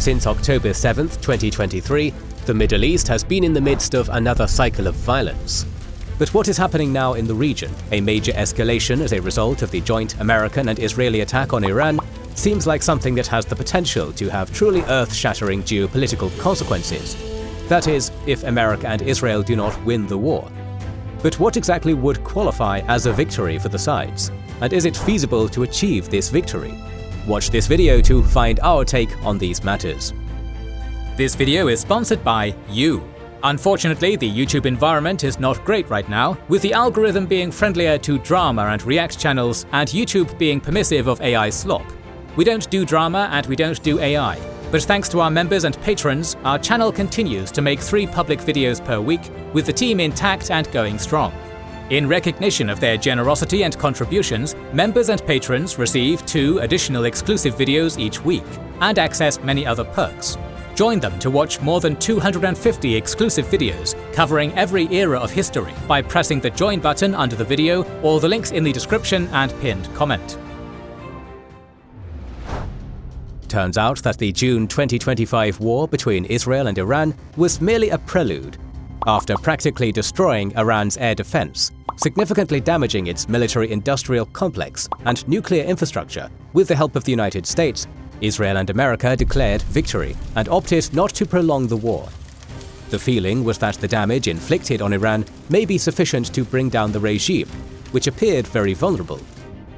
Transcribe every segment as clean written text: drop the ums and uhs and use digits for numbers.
Since October 7, 2023, the Middle East has been in the midst of another cycle of violence. But what is happening now in the region, a major escalation as a result of the joint American and Israeli attack on Iran, seems like something that has the potential to have truly earth-shattering geopolitical consequences. That is, if America and Israel do not win the war. But what exactly would qualify as a victory for the sides? And is it feasible to achieve this victory? Watch this video to find our take on these matters. This video is sponsored by you. Unfortunately, the YouTube environment is not great right now, with the algorithm being friendlier to drama and React channels and YouTube being permissive of AI slop. We don't do drama and we don't do AI, but thanks to our members and patrons, our channel continues to make 3 public videos per week, with the team intact and going strong. In recognition of their generosity and contributions, members and patrons receive 2 additional exclusive videos each week, and access many other perks. Join them to watch more than 250 exclusive videos covering every era of history by pressing the join button under the video or the links in the description and pinned comment. Turns out that the June 2025 war between Israel and Iran was merely a prelude. After practically destroying Iran's air defense, significantly damaging its military-industrial complex and nuclear infrastructure with the help of the United States, Israel and America declared victory and opted not to prolong the war. The feeling was that the damage inflicted on Iran may be sufficient to bring down the regime, which appeared very vulnerable.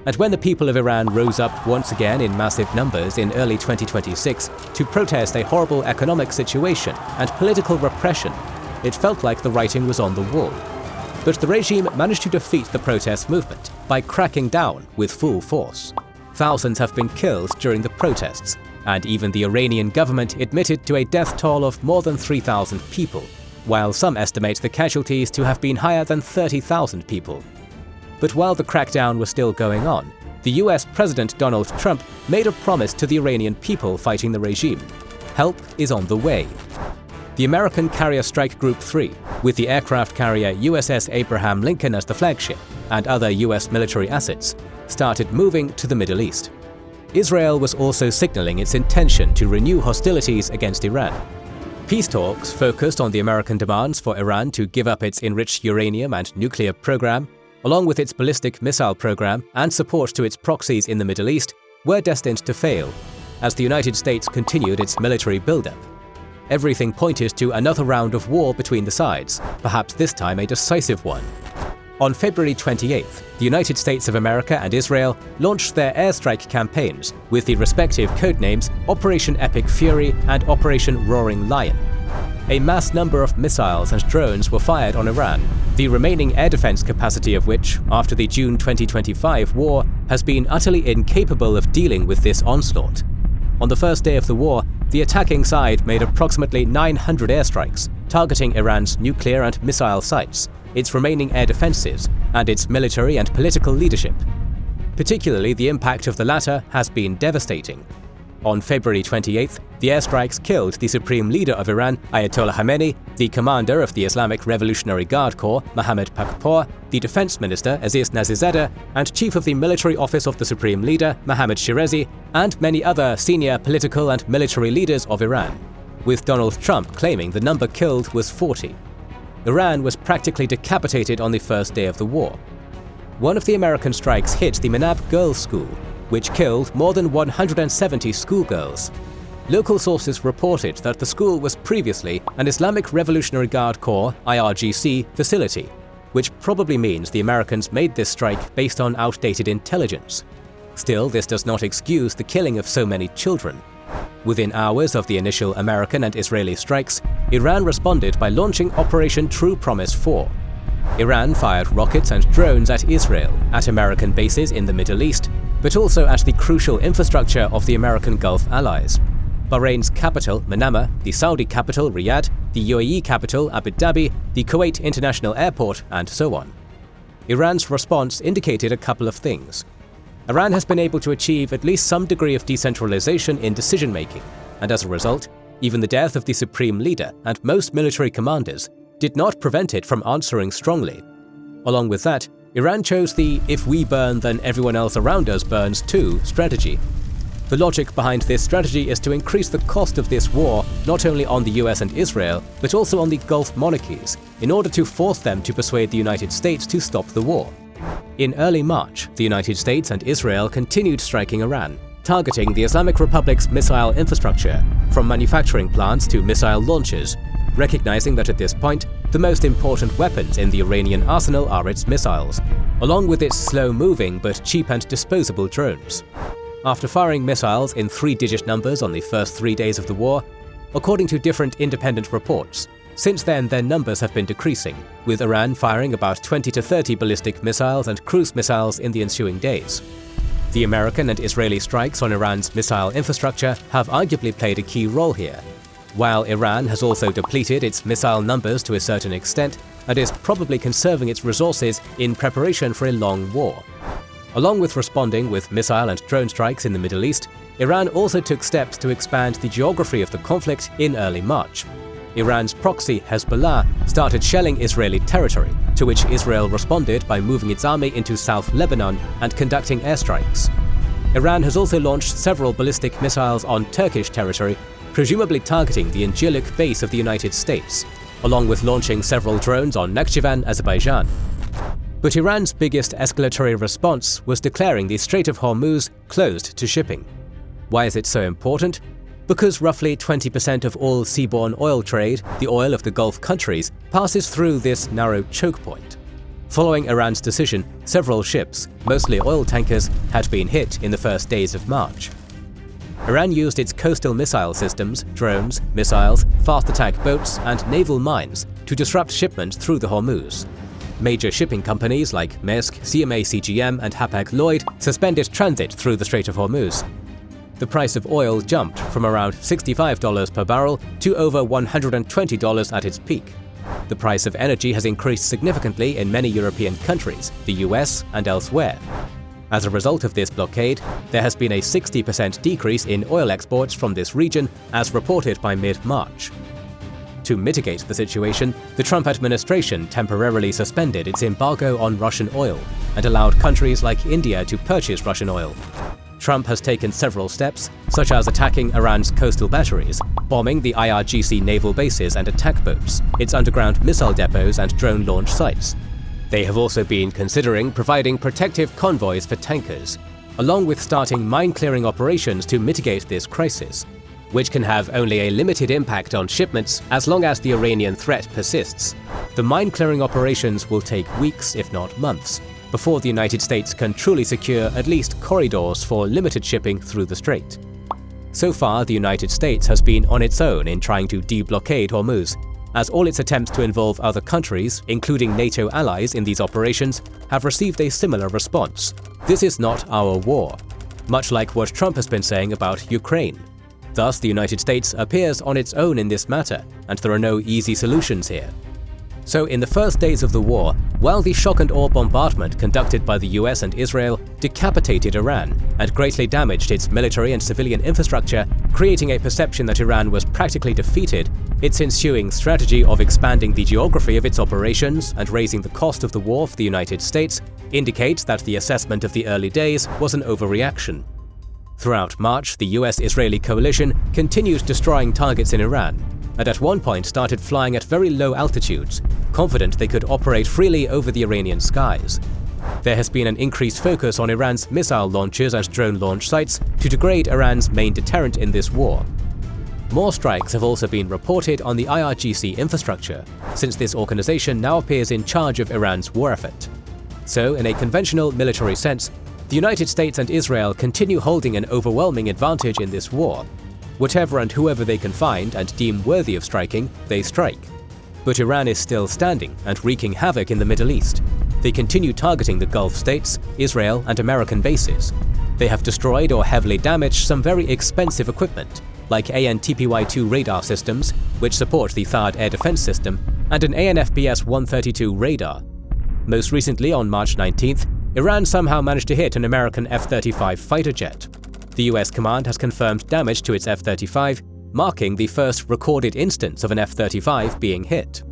And when the people of Iran rose up once again in massive numbers in early 2026 to protest a horrible economic situation and political repression, it felt like the writing was on the wall. But the regime managed to defeat the protest movement by cracking down with full force. Thousands have been killed during the protests, and even the Iranian government admitted to a death toll of more than 3,000 people, while some estimate the casualties to have been higher than 30,000 people. But while the crackdown was still going on, the US President Donald Trump made a promise to the Iranian people fighting the regime. Help is on the way. The American Carrier Strike Group 3, with the aircraft carrier USS Abraham Lincoln as the flagship and other US military assets, started moving to the Middle East. Israel was also signaling its intention to renew hostilities against Iran. Peace talks focused on the American demands for Iran to give up its enriched uranium and nuclear program, along with its ballistic missile program and support to its proxies in the Middle East, were destined to fail, as the United States continued its military buildup. Everything pointed to another round of war between the sides, perhaps this time a decisive one. On February 28th, the United States of America and Israel launched their airstrike campaigns with the respective codenames Operation Epic Fury and Operation Roaring Lion. A mass number of missiles and drones were fired on Iran, the remaining air defense capacity of which, after the June 2025 war, has been utterly incapable of dealing with this onslaught. On the first day of the war, the attacking side made approximately 900 airstrikes, targeting Iran's nuclear and missile sites, its remaining air defenses, and its military and political leadership. Particularly, the impact of the latter has been devastating. On February 28th, the airstrikes killed the supreme leader of Iran, Ayatollah Khamenei, the commander of the Islamic Revolutionary Guard Corps, Mohammad Pakpour, the defense minister, Aziz Nasrizadeh, and chief of the military office of the supreme leader, Mohammad Shirazi, and many other senior political and military leaders of Iran, with Donald Trump claiming the number killed was 40. Iran was practically decapitated on the first day of the war. One of the American strikes hit the Manab Girls' School, which killed more than 170 schoolgirls. Local sources reported that the school was previously an Islamic Revolutionary Guard Corps (IRGC) facility, which probably means the Americans made this strike based on outdated intelligence. Still, this does not excuse the killing of so many children. Within hours of the initial American and Israeli strikes, Iran responded by launching Operation True Promise 4. Iran fired rockets and drones at Israel, at American bases in the Middle East, but also at the crucial infrastructure of the American Gulf allies. Bahrain's capital, Manama, the Saudi capital, Riyadh, the UAE capital, Abu Dhabi, the Kuwait International Airport, and so on. Iran's response indicated a couple of things. Iran has been able to achieve at least some degree of decentralization in decision-making, and as a result, even the death of the supreme leader and most military commanders did not prevent it from answering strongly. Along with that, Iran chose the "if we burn then everyone else around us burns too" strategy. The logic behind this strategy is to increase the cost of this war not only on the US and Israel, but also on the Gulf monarchies, in order to force them to persuade the United States to stop the war. In early March, the United States and Israel continued striking Iran, targeting the Islamic Republic's missile infrastructure, from manufacturing plants to missile launchers, recognizing that at this point, the most important weapons in the Iranian arsenal are its missiles, along with its slow-moving but cheap and disposable drones. After firing missiles in 3-digit numbers on the first 3 days of the war, according to different independent reports, since then their numbers have been decreasing, with Iran firing about 20 to 30 ballistic missiles and cruise missiles in the ensuing days. The American and Israeli strikes on Iran's missile infrastructure have arguably played a key role here, while Iran has also depleted its missile numbers to a certain extent and is probably conserving its resources in preparation for a long war. Along with responding with missile and drone strikes in the Middle East, Iran also took steps to expand the geography of the conflict in early March. Iran's proxy Hezbollah started shelling Israeli territory, to which Israel responded by moving its army into South Lebanon and conducting airstrikes. Iran has also launched several ballistic missiles on Turkish territory, presumably targeting the Incirlik base of the United States, along with launching several drones on Nakhchivan, Azerbaijan. But Iran's biggest escalatory response was declaring the Strait of Hormuz closed to shipping. Why is it so important? Because roughly 20% of all seaborne oil trade, the oil of the Gulf countries, passes through this narrow choke point. Following Iran's decision, several ships, mostly oil tankers, had been hit in the first days of March. Iran used its coastal missile systems, drones, missiles, fast attack boats, and naval mines to disrupt shipments through the Hormuz. Major shipping companies like Maersk, CMA CGM, and Hapag-Lloyd suspended transit through the Strait of Hormuz. The price of oil jumped from around $65 per barrel to over $120 at its peak. The price of energy has increased significantly in many European countries, the US, and elsewhere. As a result of this blockade, there has been a 60% decrease in oil exports from this region, as reported by mid-March. To mitigate the situation, the Trump administration temporarily suspended its embargo on Russian oil and allowed countries like India to purchase Russian oil. Trump has taken several steps, such as attacking Iran's coastal batteries, bombing the IRGC naval bases and attack boats, its underground missile depots and drone launch sites. They have also been considering providing protective convoys for tankers, along with starting mine-clearing operations to mitigate this crisis, which can have only a limited impact on shipments as long as the Iranian threat persists. The mine-clearing operations will take weeks, if not months, before the United States can truly secure at least corridors for limited shipping through the strait. So far, the United States has been on its own in trying to deblockade Hormuz, as all its attempts to involve other countries, including NATO allies in these operations, have received a similar response. This is not our war, much like what Trump has been saying about Ukraine. Thus, the United States appears on its own in this matter, and there are no easy solutions here. So in the first days of the war, while the shock-and-awe bombardment conducted by the US and Israel decapitated Iran and greatly damaged its military and civilian infrastructure, creating a perception that Iran was practically defeated, its ensuing strategy of expanding the geography of its operations and raising the cost of the war for the United States indicates that the assessment of the early days was an overreaction. Throughout March, the US-Israeli coalition continued destroying targets in Iran, and at one point started flying at very low altitudes, confident they could operate freely over the Iranian skies. There has been an increased focus on Iran's missile launchers and drone launch sites to degrade Iran's main deterrent in this war. More strikes have also been reported on the IRGC infrastructure, since this organization now appears in charge of Iran's war effort. So, in a conventional military sense, the United States and Israel continue holding an overwhelming advantage in this war. Whatever and whoever they can find and deem worthy of striking, they strike. But Iran is still standing and wreaking havoc in the Middle East. They continue targeting the Gulf states, Israel, and American bases. They have destroyed or heavily damaged some very expensive equipment, like AN/TPY-2 radar systems, which support the THAAD air defense system, and an AN/FPS-132 radar. Most recently, on March 19th, Iran somehow managed to hit an American F-35 fighter jet. The US command has confirmed damage to its F-35, marking the first recorded instance of an F-35 being hit.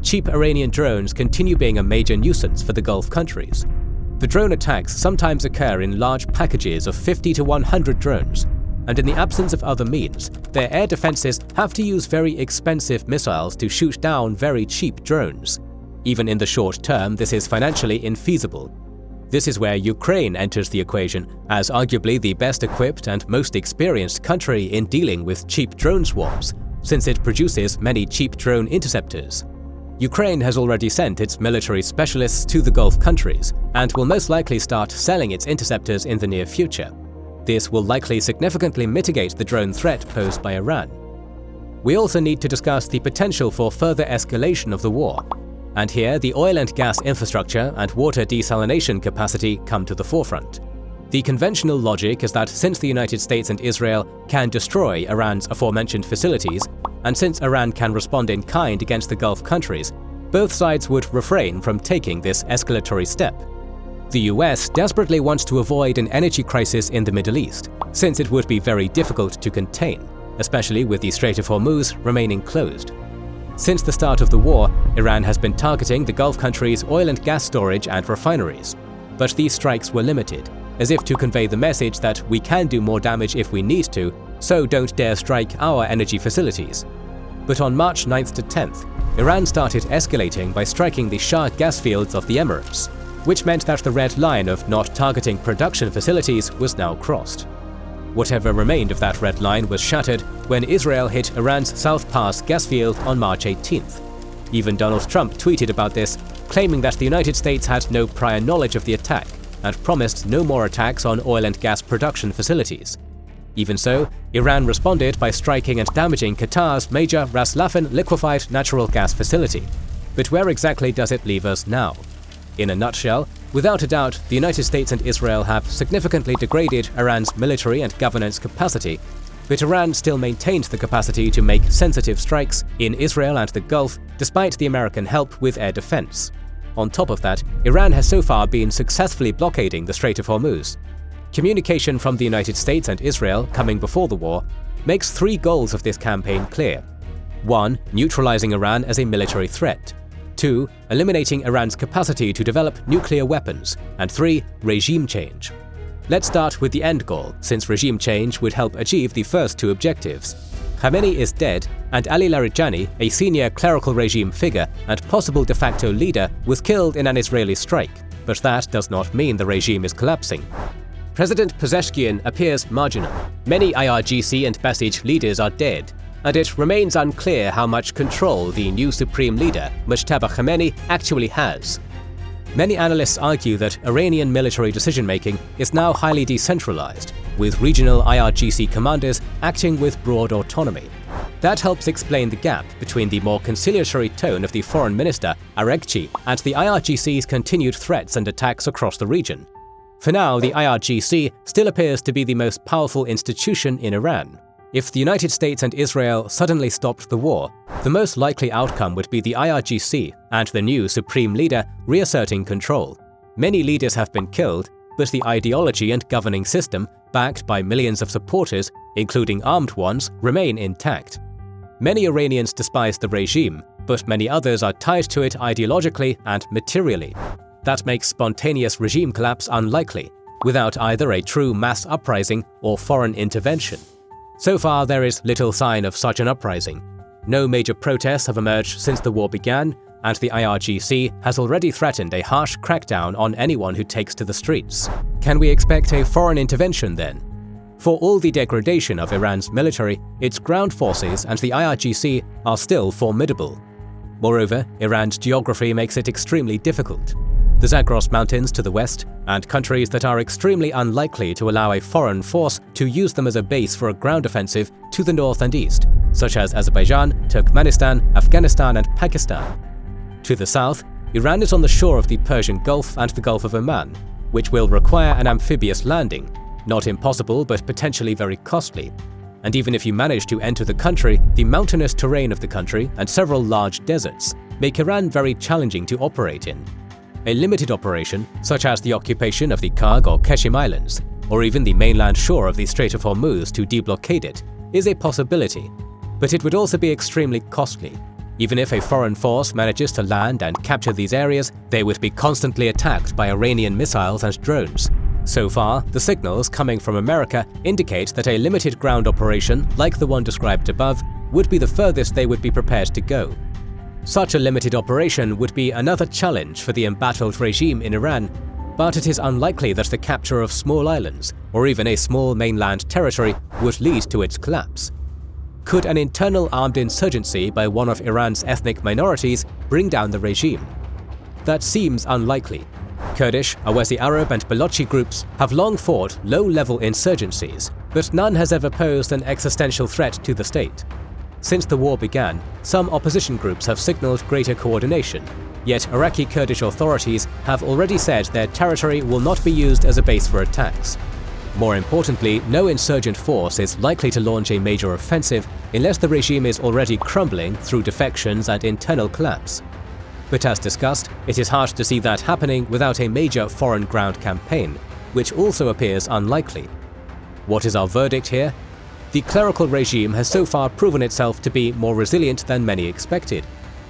Cheap Iranian drones continue being a major nuisance for the Gulf countries. The drone attacks sometimes occur in large packages of 50 to 100 drones, and in the absence of other means, their air defenses have to use very expensive missiles to shoot down very cheap drones. Even in the short term, this is financially infeasible. This is where Ukraine enters the equation, as arguably the best equipped and most experienced country in dealing with cheap drone swarms, since it produces many cheap drone interceptors. Ukraine has already sent its military specialists to the Gulf countries, and will most likely start selling its interceptors in the near future. This will likely significantly mitigate the drone threat posed by Iran. We also need to discuss the potential for further escalation of the war. And here, the oil and gas infrastructure and water desalination capacity come to the forefront. The conventional logic is that since the United States and Israel can destroy Iran's aforementioned facilities, and since Iran can respond in kind against the Gulf countries, both sides would refrain from taking this escalatory step. The US desperately wants to avoid an energy crisis in the Middle East, since it would be very difficult to contain, especially with the Strait of Hormuz remaining closed. Since the start of the war, Iran has been targeting the Gulf countries' oil and gas storage and refineries. But these strikes were limited, as if to convey the message that we can do more damage if we need to, so don't dare strike our energy facilities. But on March 9th to 10th, Iran started escalating by striking the Shah gas fields of the Emirates, which meant that the red line of not targeting production facilities was now crossed. Whatever remained of that red line was shattered when Israel hit Iran's South Pass gas field on March 18th. Even Donald Trump tweeted about this, claiming that the United States had no prior knowledge of the attack and promised no more attacks on oil and gas production facilities. Even so, Iran responded by striking and damaging Qatar's major Ras Laffan liquefied natural gas facility. But where exactly does it leave us now? In a nutshell, without a doubt, the United States and Israel have significantly degraded Iran's military and governance capacity, but Iran still maintained the capacity to make sensitive strikes in Israel and the Gulf despite the American help with air defense. On top of that, Iran has so far been successfully blockading the Strait of Hormuz. Communication from the United States and Israel coming before the war makes three goals of this campaign clear. 1. Neutralizing Iran as a military threat. 2. Eliminating Iran's capacity to develop nuclear weapons. And 3. Regime change. Let's start with the end goal, since regime change would help achieve the first two objectives. Khamenei is dead, and Ali Larijani, a senior clerical regime figure and possible de facto leader, was killed in an Israeli strike, but that does not mean the regime is collapsing. President Pezeshkian appears marginal. Many IRGC and Basij leaders are dead, and it remains unclear how much control the new supreme leader, Mujtaba Khamenei, actually has. Many analysts argue that Iranian military decision-making is now highly decentralized, with regional IRGC commanders acting with broad autonomy. That helps explain the gap between the more conciliatory tone of the foreign minister, Aregchi, and the IRGC's continued threats and attacks across the region. For now, the IRGC still appears to be the most powerful institution in Iran. If the United States and Israel suddenly stopped the war, the most likely outcome would be the IRGC and the new supreme leader reasserting control. Many leaders have been killed, but the ideology and governing system, backed by millions of supporters, including armed ones, remain intact. Many Iranians despise the regime, but many others are tied to it ideologically and materially. That makes spontaneous regime collapse unlikely, without either a true mass uprising or foreign intervention. So far, there is little sign of such an uprising. No major protests have emerged since the war began, and the IRGC has already threatened a harsh crackdown on anyone who takes to the streets. Can we expect a foreign intervention then? For all the degradation of Iran's military, its ground forces and the IRGC are still formidable. Moreover, Iran's geography makes it extremely difficult. The Zagros Mountains to the west, and countries that are extremely unlikely to allow a foreign force to use them as a base for a ground offensive to the north and east, such as Azerbaijan, Turkmenistan, Afghanistan, and Pakistan. To the south, Iran is on the shore of the Persian Gulf and the Gulf of Oman, which will require an amphibious landing, not impossible but potentially very costly. And even if you manage to enter the country, the mountainous terrain of the country and several large deserts make Iran very challenging to operate in. A limited operation, such as the occupation of the Karg or Keshim Islands, or even the mainland shore of the Strait of Hormuz to deblockade it, is a possibility, but it would also be extremely costly. Even if a foreign force manages to land and capture these areas, they would be constantly attacked by Iranian missiles and drones. So far, the signals coming from America indicate that a limited ground operation, like the one described above, would be the furthest they would be prepared to go. Such a limited operation would be another challenge for the embattled regime in Iran, but it is unlikely that the capture of small islands, or even a small mainland territory, would lead to its collapse. Could an internal armed insurgency by one of Iran's ethnic minorities bring down the regime? That seems unlikely. Kurdish, Awezi Arab and Balochi groups have long fought low-level insurgencies, but none has ever posed an existential threat to the state. Since the war began, some opposition groups have signaled greater coordination, yet Iraqi Kurdish authorities have already said their territory will not be used as a base for attacks. More importantly, no insurgent force is likely to launch a major offensive unless the regime is already crumbling through defections and internal collapse. But as discussed, it is hard to see that happening without a major foreign ground campaign, which also appears unlikely. What is our verdict here? The clerical regime has so far proven itself to be more resilient than many expected.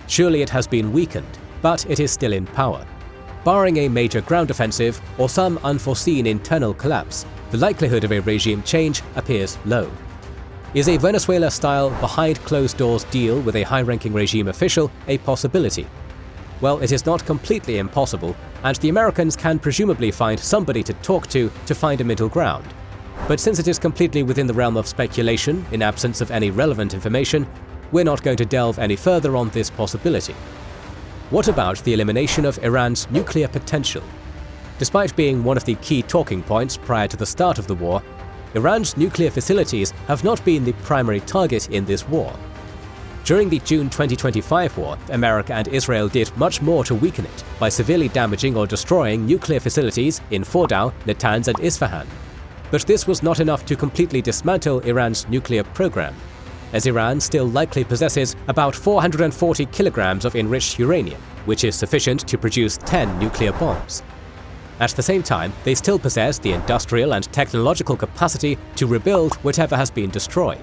Surely it has been weakened, but it is still in power. Barring a major ground offensive or some unforeseen internal collapse, the likelihood of a regime change appears low. Is a Venezuela-style behind-closed-doors deal with a high-ranking regime official a possibility? Well, it is not completely impossible, and the Americans can presumably find somebody to talk to find a middle ground. But since it is completely within the realm of speculation, in absence of any relevant information, we're not going to delve any further on this possibility. What about the elimination of Iran's nuclear potential? Despite being one of the key talking points prior to the start of the war, Iran's nuclear facilities have not been the primary target in this war. During the June 2025 war, America and Israel did much more to weaken it by severely damaging or destroying nuclear facilities in Fordow, Natanz and Isfahan. But this was not enough to completely dismantle Iran's nuclear program, as Iran still likely possesses about 440 kilograms of enriched uranium, which is sufficient to produce 10 nuclear bombs. At the same time, they still possess the industrial and technological capacity to rebuild whatever has been destroyed.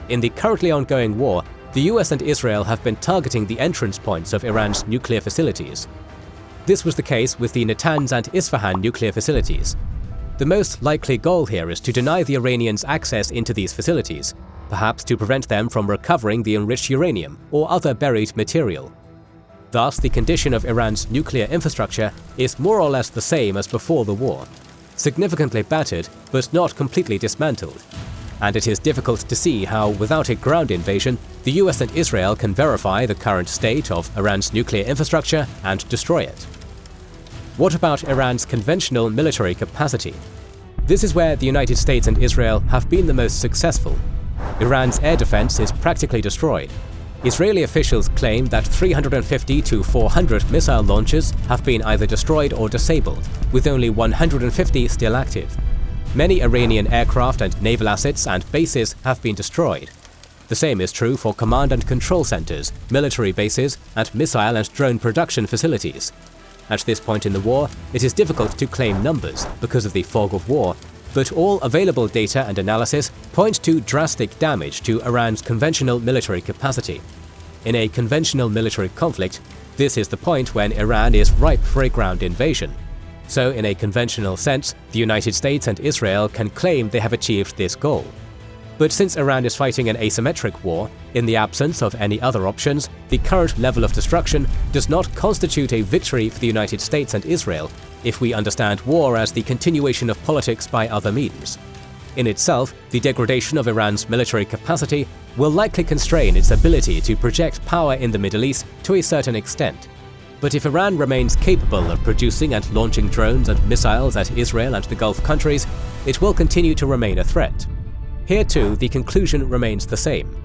In the currently ongoing war, the US and Israel have been targeting the entrance points of Iran's nuclear facilities. This was the case with the Natanz and Isfahan nuclear facilities. The most likely goal here is to deny the Iranians access into these facilities, perhaps to prevent them from recovering the enriched uranium or other buried material. Thus, the condition of Iran's nuclear infrastructure is more or less the same as before the war, significantly battered but not completely dismantled. And it is difficult to see how, without a ground invasion, the US and Israel can verify the current state of Iran's nuclear infrastructure and destroy it. What about Iran's conventional military capacity? This is where the United States and Israel have been the most successful. Iran's air defense is practically destroyed. Israeli officials claim that 350 to 400 missile launchers have been either destroyed or disabled, with only 150 still active. Many Iranian aircraft and naval assets and bases have been destroyed. The same is true for command and control centers, military bases, and missile and drone production facilities. At this point in the war, it is difficult to claim numbers because of the fog of war, but all available data and analysis point to drastic damage to Iran's conventional military capacity. In a conventional military conflict, this is the point when Iran is ripe for a ground invasion. So in a conventional sense, the United States and Israel can claim they have achieved this goal. But since Iran is fighting an asymmetric war, in the absence of any other options, the current level of destruction does not constitute a victory for the United States and Israel, if we understand war as the continuation of politics by other means. In itself, the degradation of Iran's military capacity will likely constrain its ability to project power in the Middle East to a certain extent. But if Iran remains capable of producing and launching drones and missiles at Israel and the Gulf countries, it will continue to remain a threat. Here too, the conclusion remains the same.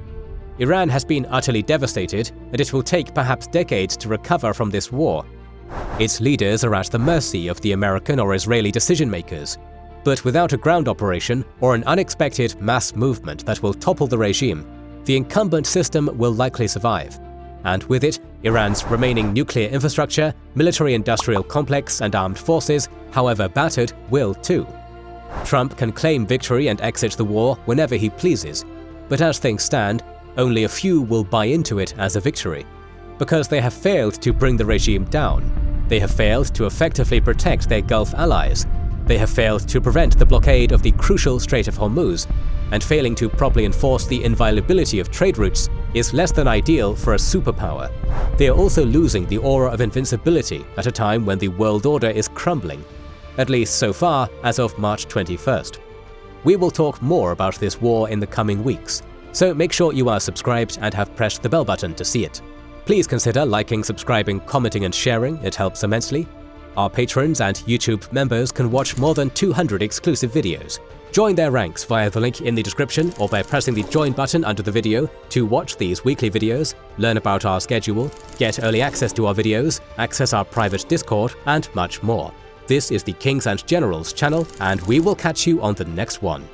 Iran has been utterly devastated, and it will take perhaps decades to recover from this war. Its leaders are at the mercy of the American or Israeli decision-makers. But without a ground operation or an unexpected mass movement that will topple the regime, the incumbent system will likely survive. And with it, Iran's remaining nuclear infrastructure, military-industrial complex, and armed forces, however battered, will too. Trump can claim victory and exit the war whenever he pleases, but as things stand, only a few will buy into it as a victory. Because they have failed to bring the regime down, they have failed to effectively protect their Gulf allies, they have failed to prevent the blockade of the crucial Strait of Hormuz, and failing to properly enforce the inviolability of trade routes is less than ideal for a superpower. They are also losing the aura of invincibility at a time when the world order is crumbling, at least so far as of March 21st. We will talk more about this war in the coming weeks, so make sure you are subscribed and have pressed the bell button to see it. Please consider liking, subscribing, commenting and sharing, it helps immensely. Our patrons and YouTube members can watch more than 200 exclusive videos. Join their ranks via the link in the description or by pressing the join button under the video to watch these weekly videos, learn about our schedule, get early access to our videos, access our private Discord, and much more. This is the Kings and Generals channel, and we will catch you on the next one.